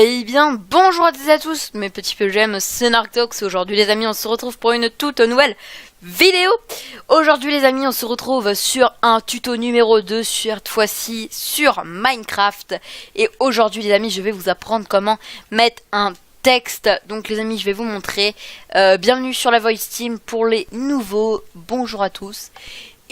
Eh bien, bonjour à toutes et à tous, mes petits PGM, c'est Narctox. Aujourd'hui les amis, on se retrouve pour une toute nouvelle vidéo. Aujourd'hui les amis, on se retrouve sur un tuto numéro 2, cette fois-ci sur Minecraft. Et aujourd'hui les amis, je vais vous apprendre comment mettre un texte. Donc les amis, je vais vous montrer. Bienvenue sur la Voice Team pour les nouveaux, bonjour à tous.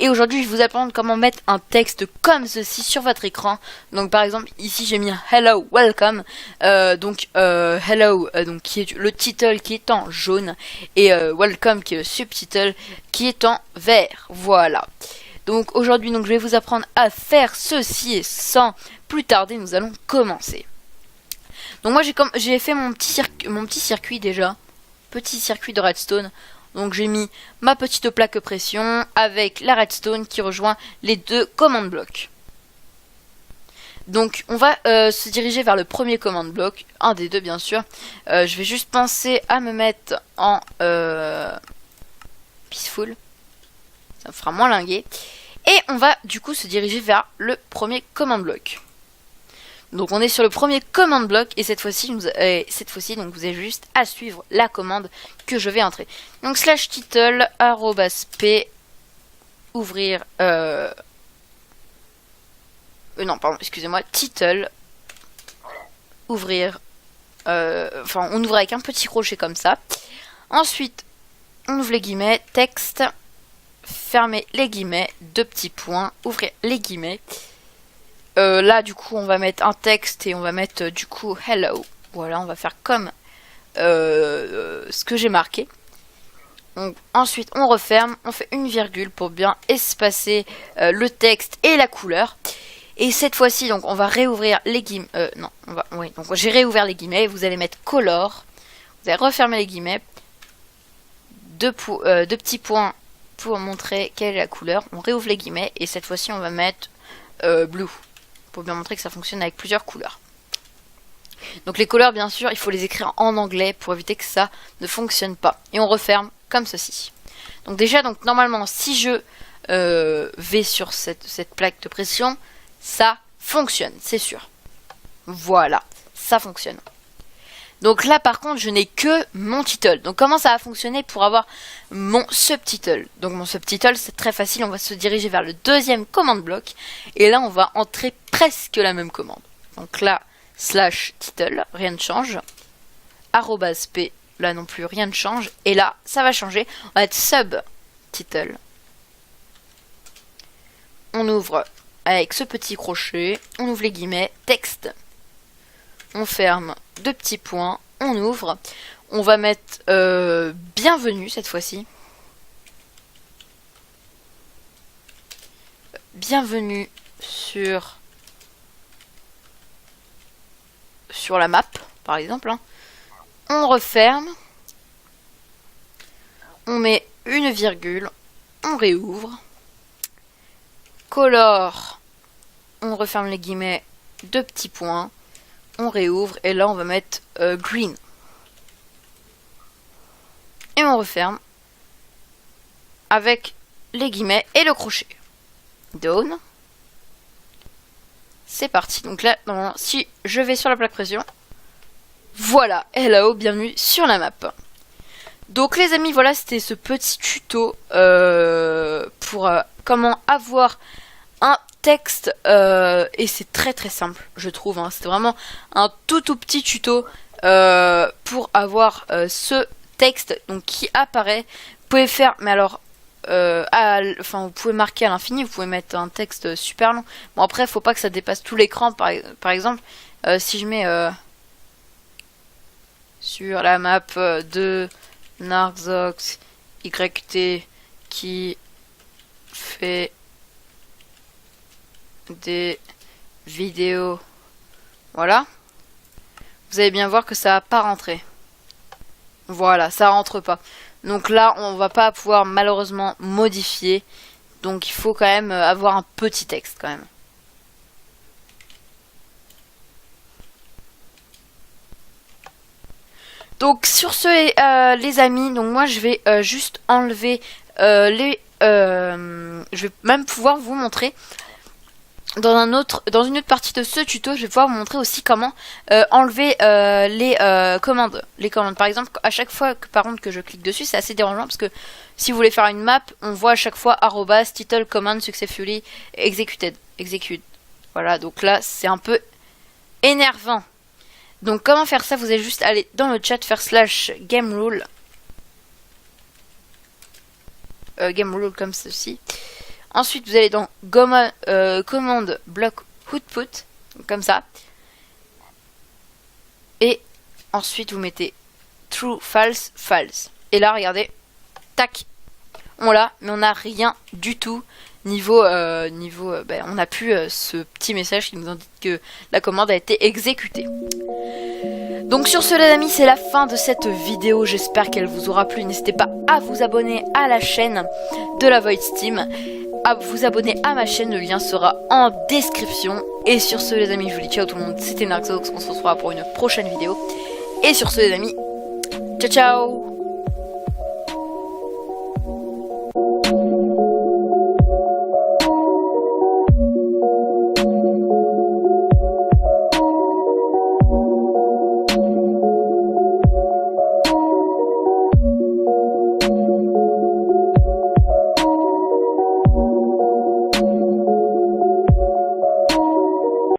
Et aujourd'hui, je vais vous apprendre comment mettre un texte comme ceci sur votre écran. Donc, par exemple, ici, j'ai mis Hello, Welcome. Hello, donc qui est le title qui est en jaune. Et Welcome qui est le subtitle qui est en vert. Voilà. Donc, aujourd'hui, je vais vous apprendre à faire ceci. Et sans plus tarder, nous allons commencer. Donc, moi, j'ai fait mon petit circuit déjà. Petit circuit de redstone. Donc j'ai mis ma petite plaque pression avec la redstone qui rejoint les deux command blocks. Donc on va se diriger vers le premier command block, un des deux bien sûr. Je vais juste penser à me mettre en peaceful, ça me fera moins linguer. Et on va du coup se diriger vers le premier command block. Donc on est sur le premier command block et cette fois-ci donc vous avez juste à suivre la commande que je vais entrer. Donc /title @p ouvrir non pardon excusez-moi title ouvrir on ouvre avec un petit crochet comme ça. Ensuite on ouvre les guillemets, texte, fermer les guillemets, deux petits points, ouvrir les guillemets. Là du coup on va mettre un texte et on va mettre du coup hello. Voilà, on va faire comme ce que j'ai marqué. Donc, ensuite on referme, on fait une virgule pour bien espacer le texte et la couleur. Et cette fois-ci donc on va réouvrir les guillemets. Donc j'ai réouvert les guillemets. Vous allez mettre color. Vous allez refermer les guillemets. Deux petits points pour montrer quelle est la couleur. On réouvre les guillemets et cette fois-ci on va mettre blue. Pour bien montrer que ça fonctionne avec plusieurs couleurs. Donc les couleurs bien sûr il faut les écrire en anglais pour éviter que ça ne fonctionne pas. Et on referme comme ceci. Donc déjà normalement si je vais sur cette plaque de pression, ça fonctionne, c'est sûr. Voilà, ça fonctionne. Donc là par contre je n'ai que mon title. Donc comment ça va fonctionner pour avoir mon subtitle? Donc mon subtitle c'est très facile, on va se diriger vers le deuxième command block. Et là on va entrer presque la même commande. Donc là /title, rien ne change. @p, là non plus rien ne change. Et là ça va changer, on va être subtitle. On ouvre avec ce petit crochet, on ouvre les guillemets, texte. On ferme deux petits points, on ouvre, on va mettre bienvenue cette fois-ci. Bienvenue sur la map, par exemple. On referme, on met une virgule, on réouvre, color, on referme les guillemets, deux petits points. On réouvre et là on va mettre green. Et on referme avec les guillemets et le crochet. Down. C'est parti. Donc là, normalement, si je vais sur la plaque pression, voilà, hello, bienvenue sur la map. Donc les amis, voilà, c'était ce petit tuto pour comment avoir un texte et c'est très simple je trouve, hein. C'est vraiment un tout petit tuto pour avoir ce texte donc qui apparaît. Vous pouvez faire, mais alors vous pouvez marquer à l'infini, vous pouvez mettre un texte super long. Bon après faut pas que ça dépasse tout l'écran, par exemple si je mets sur la map de Narctox YT qui fait des vidéos, voilà, vous allez bien voir que ça va pas rentrer. Voilà, ça rentre pas. Donc là on va pas pouvoir malheureusement modifier, donc il faut quand même avoir un petit texte quand même. Donc sur ce les amis, donc moi je vais juste enlever je vais même pouvoir vous montrer dans une autre partie de ce tuto, je vais pouvoir vous montrer aussi comment enlever les commandes. Les commandes, par exemple, à chaque fois que par contre que je clique dessus, c'est assez dérangeant parce que si vous voulez faire une map, on voit à chaque fois title command successfully executed. Execute. Voilà, donc là c'est un peu énervant. Donc comment faire ça? Vous allez juste aller dans le chat, faire / game rule. Game rule comme ceci. Ensuite, vous allez dans commande block output, comme ça. Et ensuite, vous mettez true, false, false. Et là, regardez, tac, on l'a, mais on n'a rien du tout. On n'a plus ce petit message qui nous indique que la commande a été exécutée. Donc sur ce les amis, c'est la fin de cette vidéo, j'espère qu'elle vous aura plu. N'hésitez pas à vous abonner à la chaîne de la Void Steam, à vous abonner à ma chaîne, le lien sera en description. Et sur ce les amis, je vous dis ciao tout le monde, c'était Narxox, on se retrouvera pour une prochaine vidéo. Et sur ce les amis, ciao ciao.